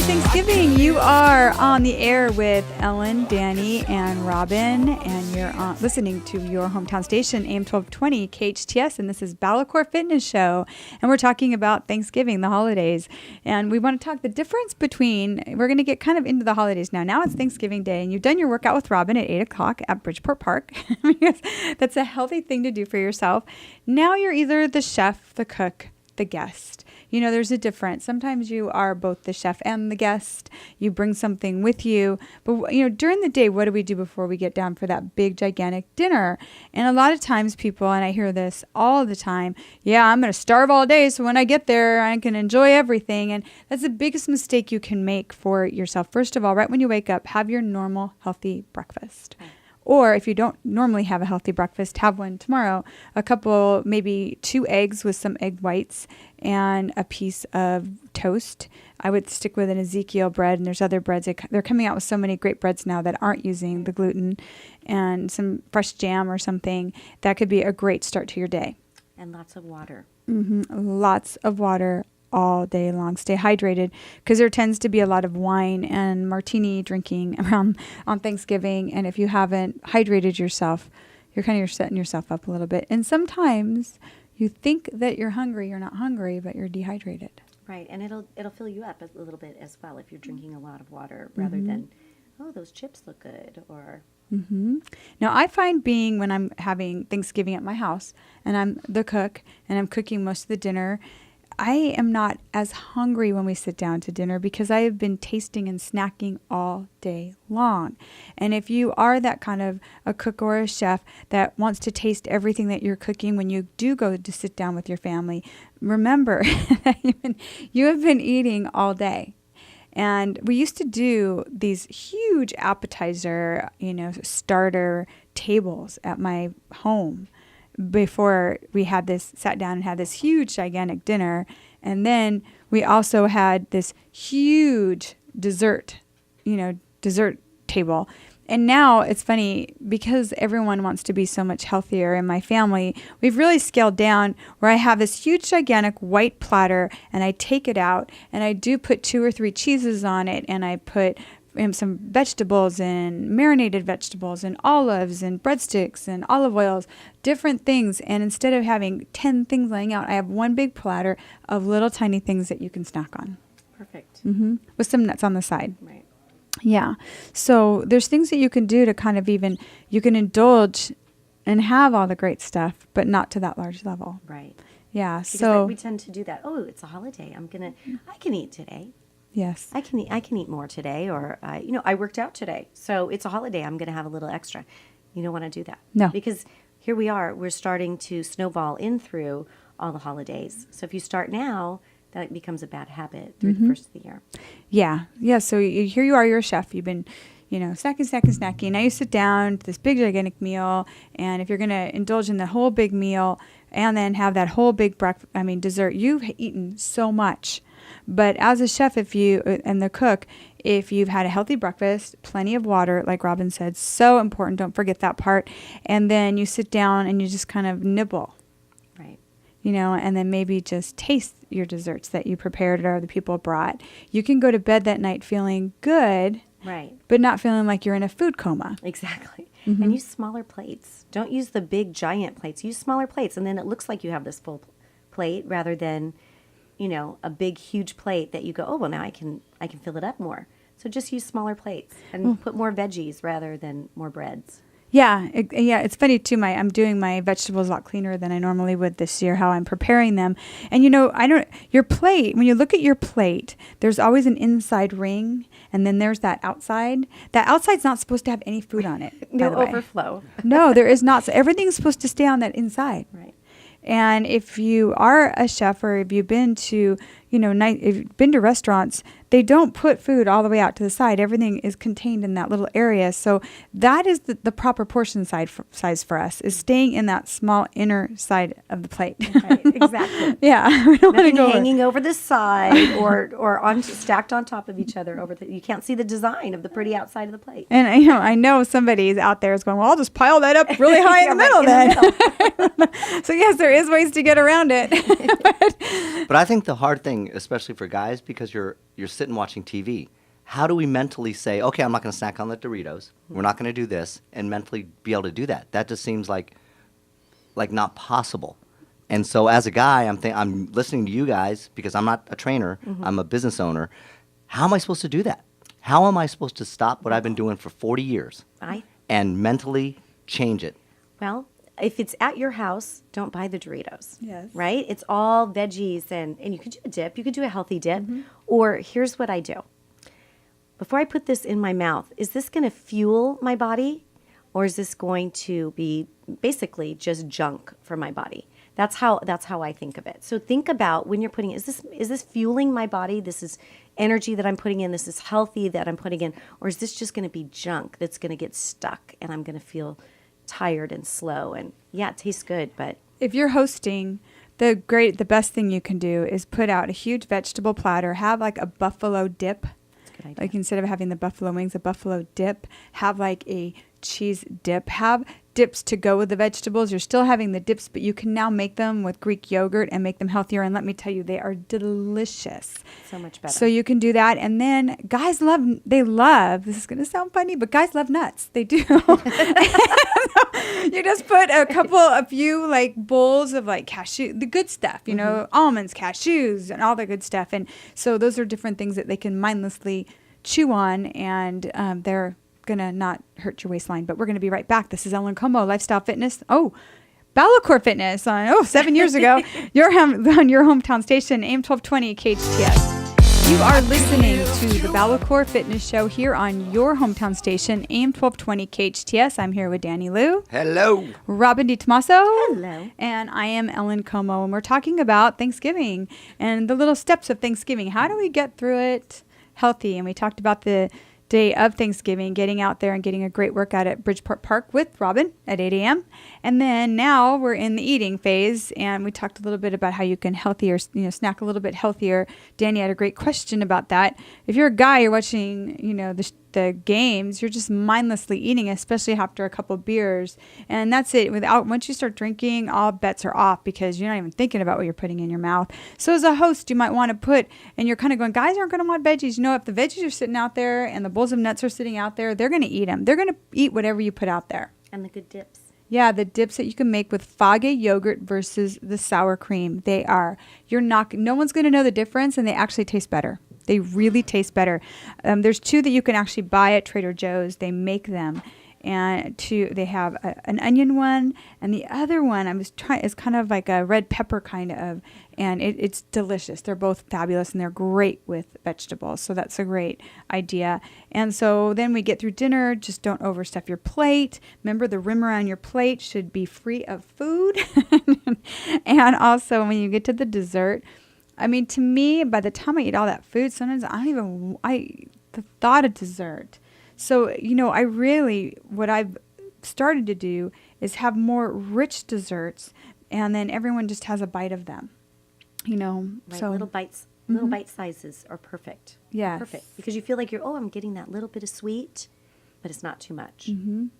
Thanksgiving. You are on the air with Ellen, Danny, and Robin, and you're listening to your hometown station, AM 1220 KHTS, and this is BalaCore Fitness Show, and we're talking about Thanksgiving, the holidays, and we want to talk the difference between, we're going to get kind of into the holidays now. Now it's Thanksgiving Day, and you've done your workout with Robin at 8 o'clock at Bridgeport Park, because that's a healthy thing to do for yourself. Now you're either the chef, the cook, the guest. You know, there's a difference. Sometimes you are both the chef and the guest. You bring something with you. But, you know, during the day, what do we do before we get down for that big, gigantic dinner? And a lot of times people, and I hear this all the time, yeah, I'm going to starve all day, so when I get there, I can enjoy everything. And that's the biggest mistake you can make for yourself. First of all, right when you wake up, have your normal, healthy breakfast. Or if you don't normally have a healthy breakfast, have one tomorrow. A couple, maybe 2 eggs with some egg whites and a piece of toast. I would stick with an Ezekiel bread, and there's other breads. They're coming out with so many great breads now that aren't using the gluten, and some fresh jam or something. That could be a great start to your day. And lots of water. Lots of water all day long. Stay hydrated, because there tends to be a lot of wine and martini drinking around on Thanksgiving. And if you haven't hydrated yourself, you're setting yourself up a little bit. And sometimes you think that you're hungry. You're not hungry, but you're dehydrated. Right. And it'll fill you up a little bit as well if you're drinking a lot of water rather than, oh, those chips look good, or... Now, I find when I'm having Thanksgiving at my house and I'm the cook and I'm cooking most of the dinner, I am not as hungry when we sit down to dinner because I have been tasting and snacking all day long. And if you are that kind of a cook or a chef that wants to taste everything that you're cooking when you do go to sit down with your family, remember that you have been eating all day. And we used to do these huge appetizer, starter tables at my home before we sat down and had this huge, gigantic dinner. And then we also had this huge dessert table. And now it's funny, because everyone wants to be so much healthier in my family, we've really scaled down where I have this huge, gigantic white platter, and I take it out and I do put 2 or 3 cheeses on it, and I put some vegetables and marinated vegetables and olives and breadsticks and olive oils, different things. And instead of having 10 things laying out, I have one big platter of little tiny things that you can snack on. Perfect. With some nuts on the side. Right. Yeah. So there's things that you can do to kind of you can indulge and have all the great stuff, but not to that large level. Right. Yeah. Because we tend to do that. Oh, it's a holiday. I can eat today. Yes. I can eat more today, or I worked out today, so it's a holiday. I'm going to have a little extra. You don't want to do that. No. Because here we are. We're starting to snowball in through all the holidays. So if you start now, that becomes a bad habit through the first of the year. Yeah. Yeah. So here you are. You're a chef. You've been, snacking. Now you sit down to this big, gigantic meal, and if you're going to indulge in the whole big meal and then have that whole big dessert, you've eaten so much. But as a chef, and the cook, if you've had a healthy breakfast, plenty of water, like Robin said, so important, don't forget that part. And then you sit down and you just kind of nibble. Right. And then maybe just taste your desserts that you prepared or the people brought. You can go to bed that night feeling good, right, but not feeling like you're in a food coma. Exactly. And use smaller plates. Don't use the big, giant plates. Use smaller plates, and then it looks like you have this full plate rather than a big, huge plate that you go, oh, well, now I can fill it up more. So just use smaller plates and put more veggies rather than more breads. Yeah, it's funny too. I'm doing my vegetables a lot cleaner than I normally would this year, how I'm preparing them. And your plate, when you look at your plate, there's always an inside ring, and then there's that outside. That outside's not supposed to have any food on it. No overflow. No, there is not. So everything's supposed to stay on that inside. Right. And if you are a chef, or if you've been to, if you've been to restaurants, they don't put food all the way out to the side. Everything is contained in that little area. So that is the proper portion size for us, is staying in that small inner side of the plate. Right, exactly. Yeah. We don't want to go hanging over the side or stacked on top of each other. You can't see the design of the pretty outside of the plate. And I know somebody's out there is going, well, I'll just pile that up really high in the middle then. So yes, there is ways to get around it. But I think the hard thing thing, especially for guys, because you're sitting watching TV. How do we mentally say, okay, I'm not going to snack on the Doritos. We're not going to do this, and mentally be able to do that? That just seems like not possible. And so as a guy, I'm listening to you guys because I'm not a trainer. I'm a business owner. How am I supposed to do that? How am I supposed to stop what I've been doing for 40 years and mentally change it? Well, if it's at your house, don't buy the Doritos. Yes. Right? It's all veggies, and you could do a dip. You could do a healthy dip. Or here's what I do. Before I put this in my mouth, is this going to fuel my body, or is this going to be basically just junk for my body? That's how I think of it. So think about when you're putting, is this fueling my body? This is energy that I'm putting in. This is healthy that I'm putting in, or is this just going to be junk that's going to get stuck and I'm going to feel tired and slow? And yeah, it tastes good, but If you're hosting, the best thing you can do is put out a huge vegetable platter, have like a buffalo dip. it's a good idea. Like instead of having the buffalo wings, a buffalo dip, have like a cheese dip, have dips to go with the vegetables. You're still having the dips, but you can now make them with Greek yogurt and make them healthier. And let me tell you, they are delicious. So much better. So you can do that. And then guys love, this is going to sound funny, but guys love nuts. They do. You just put a few like bowls of like cashew, the good stuff, you know, almonds, cashews, and all the good stuff. And so those are different things that they can mindlessly chew on, and they're going to not hurt your waistline. But we're going to be right back. This is Ellen Como, Lifestyle Fitness. BalaCore Fitness on 7 years ago. On your hometown station, AM 1220 KHTS. You are listening to the BalaCore Fitness Show here on your hometown station, AM 1220 KHTS. I'm here with Danny Lou. Hello. Robin DiTomaso. Hello. And I am Ellen Como, and we're talking about Thanksgiving and the little steps of Thanksgiving. How do we get through it healthy? And we talked about the day of Thanksgiving, getting out there and getting a great workout at Bridgeport Park with Robin at 8 a.m. And then now we're in the eating phase, and we talked a little bit about how you can snack a little bit healthier. Danny had a great question about that. If you're a guy, you're watching, the games, you're just mindlessly eating, especially after a couple beers. And that's it. Once you start drinking, all bets are off because you're not even thinking about what you're putting in your mouth. So as a host, you might want to put, and you're kind of going, guys aren't going to want veggies. If the veggies are sitting out there and the bowls of nuts are sitting out there, they're going to eat them. They're going to eat whatever you put out there. And the good dips. Yeah, the dips that you can make with Fage yogurt versus the sour cream. No one's going to know the difference, and they actually taste better. They really taste better. There's two that you can actually buy at Trader Joe's. They make them. And they have an onion one, and the other one is kind of like a red pepper kind of, and it's delicious. They're both fabulous, and they're great with vegetables. So that's a great idea. And so then we get through dinner. Just don't overstuff your plate. Remember, the rim around your plate should be free of food. And also, when you get to the dessert, to me, by the time I eat all that food, sometimes the thought of dessert. So, what I've started to do is have more rich desserts, and then everyone just has a bite of them, Right, so little bites, little bite sizes are perfect. Yes. Perfect. Because you feel like I'm getting that little bit of sweet, but it's not too much.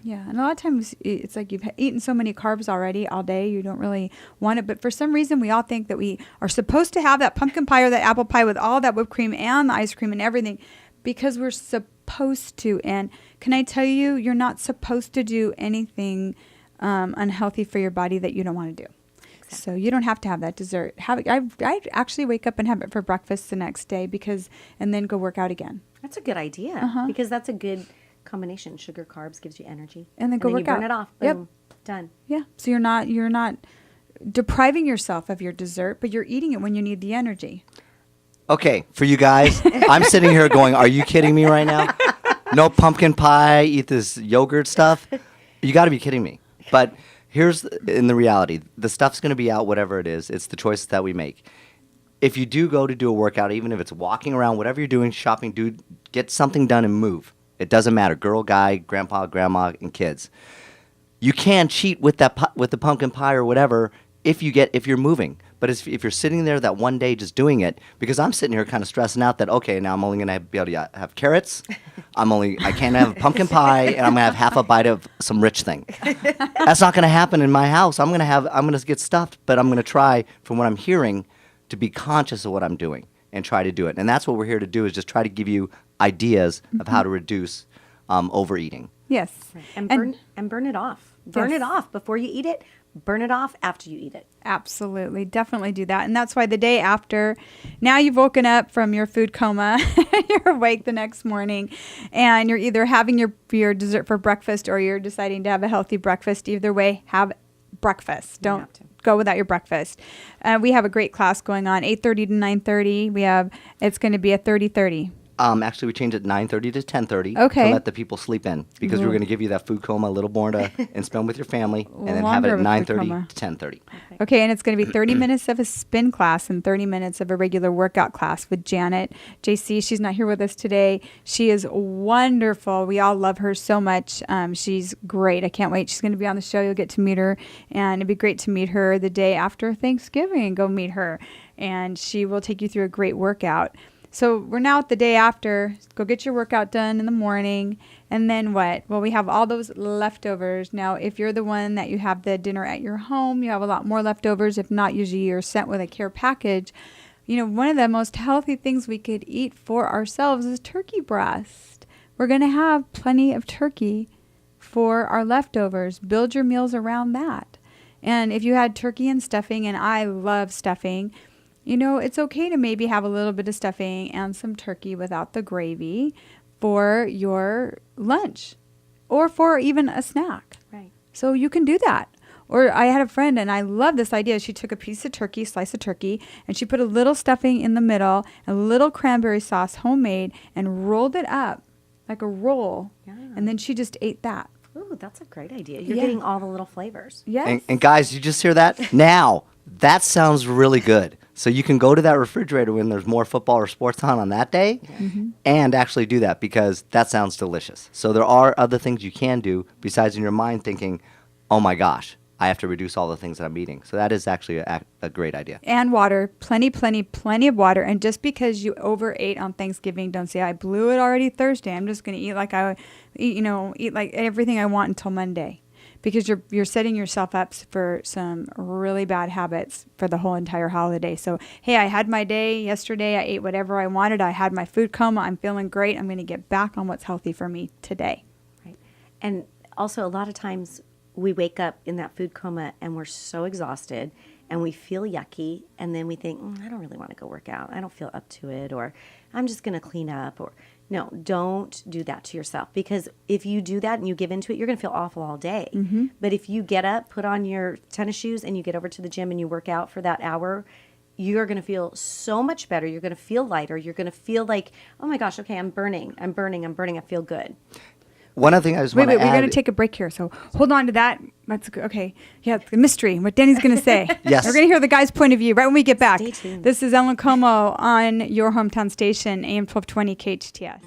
Yeah, and a lot of times it's like you've eaten so many carbs already all day, you don't really want it. But for some reason, we all think that we are supposed to have that pumpkin pie or that apple pie with all that whipped cream and the ice cream and everything because we're supposed to. And can I tell you, you're not supposed to do anything unhealthy for your body that you don't want to do. Exactly. So you don't have to have that dessert. I actually wake up and have it for breakfast the next day and then go work out again. That's a good idea because that's a good combination. Sugar, carbs gives you energy, and then work you burn out. it off. Boom, done. Yeah. So you're not depriving yourself of your dessert, but you're eating it when you need the energy. Okay, for you guys, I'm sitting here going, are you kidding me right now? No pumpkin pie, eat this yogurt stuff? You got to be kidding me. But here's in the reality. The stuff's going to be out, whatever it is. It's the choices that we make. If you do go to do a workout, even if it's walking around, whatever you're doing, shopping, get something done and move. It doesn't matter, girl, guy, grandpa, grandma, and kids. You can cheat with with the pumpkin pie or whatever if you're moving. But if you're sitting there that one day just doing it, because I'm sitting here kind of stressing out that, okay, now I'm only going to be able to have carrots, I can't have a pumpkin pie, and I'm going to have half a bite of some rich thing. That's not going to happen in my house. I'm going to get stuffed, but I'm going to try, from what I'm hearing, to be conscious of what I'm doing and try to do it. And that's what we're here to do, is just try to give you ideas of how to reduce overeating. Yes. Right. And burn it off. Burn Yes. it off before you eat it. Burn it off after you eat it. Absolutely. Definitely do that. And that's why the day after, now you've woken up from your food coma, you're awake the next morning, and you're either having your dessert for breakfast or you're deciding to have a healthy breakfast. Either way, have breakfast. You have Don't to. go without your breakfast. We have a great class going on, 8:30 to 9:30. It's going to be a 30-30. Actually, we changed it 9:30 to 10:30 Okay. to let the people sleep in, because we're going to give you that food coma a little more to and spend with your family, and then have it Longer at of a food 9:30 coma. to 10:30. Okay, and it's going to be 30 minutes of a spin class and 30 minutes of a regular workout class with Janet. JC, she's not here with us today. She is wonderful. We all love her so much. She's great. I can't wait. She's going to be on the show. You'll get to meet her, and it'd be great to meet her the day after Thanksgiving. Go meet her, and she will take you through a great workout. So we're now at the day after. Go get your workout done in the morning. And then what? Well, we have all those leftovers. Now, if you're the one that you have the dinner at your home, you have a lot more leftovers. If not, usually you're sent with a care package. You know, one of the most healthy things we could eat for ourselves is turkey breast. We're going to have plenty of turkey for our leftovers. Build your meals around that. And if you had turkey and stuffing, and I love stuffing, you know, it's okay to maybe have a little bit of stuffing and some turkey without the gravy for your lunch or for even a snack. Right. So you can do that. Or I had a friend, and I love this idea. She took a piece of turkey, slice of turkey, and she put a little stuffing in the middle, a little cranberry sauce, homemade, and rolled it up like a roll. Yeah. And then she just ate that. Ooh, that's a great idea. You're Yeah. getting all the little flavors. Yes. And guys, you just hear that? Now, that sounds really good. So you can go to that refrigerator when there's more football or sports on that day and actually do that, because that sounds delicious. So there are other things you can do besides in your mind thinking, oh my gosh, I have to reduce all the things that I'm eating. So that is actually a great idea. And water, plenty of water. And just because you overate on Thanksgiving, don't say I blew it already Thursday. I'm just going to eat like everything I want until Monday, because you're setting yourself up for some really bad habits for the whole entire holiday. So, hey, I had my day yesterday. I ate whatever I wanted. I had my food coma. I'm feeling great. I'm going to get back on what's healthy for me today. Right. And also, a lot of times we wake up in that food coma and we're so exhausted and we feel yucky, and then we think, I don't really want to go work out. I don't feel up to it, or I'm just going to clean up. Or no, don't do that to yourself, because if you do that and you give into it, you're going to feel awful all day. But if you get up, put on your tennis shoes, and you get over to the gym and you work out for that hour, you're going to feel so much better. You're going to feel lighter. You're going to feel like, oh my gosh, okay, I'm burning. I feel good. One other thing I just Wait, want to we're add. going to take a break here. So hold on to that. That's good. Okay. Yeah, the mystery, what Danny's going to say. Yes. We're going to hear the guy's point of view right when we get back. Stay tuned. This is Ellen Como on your hometown station, AM 1220 KHTS.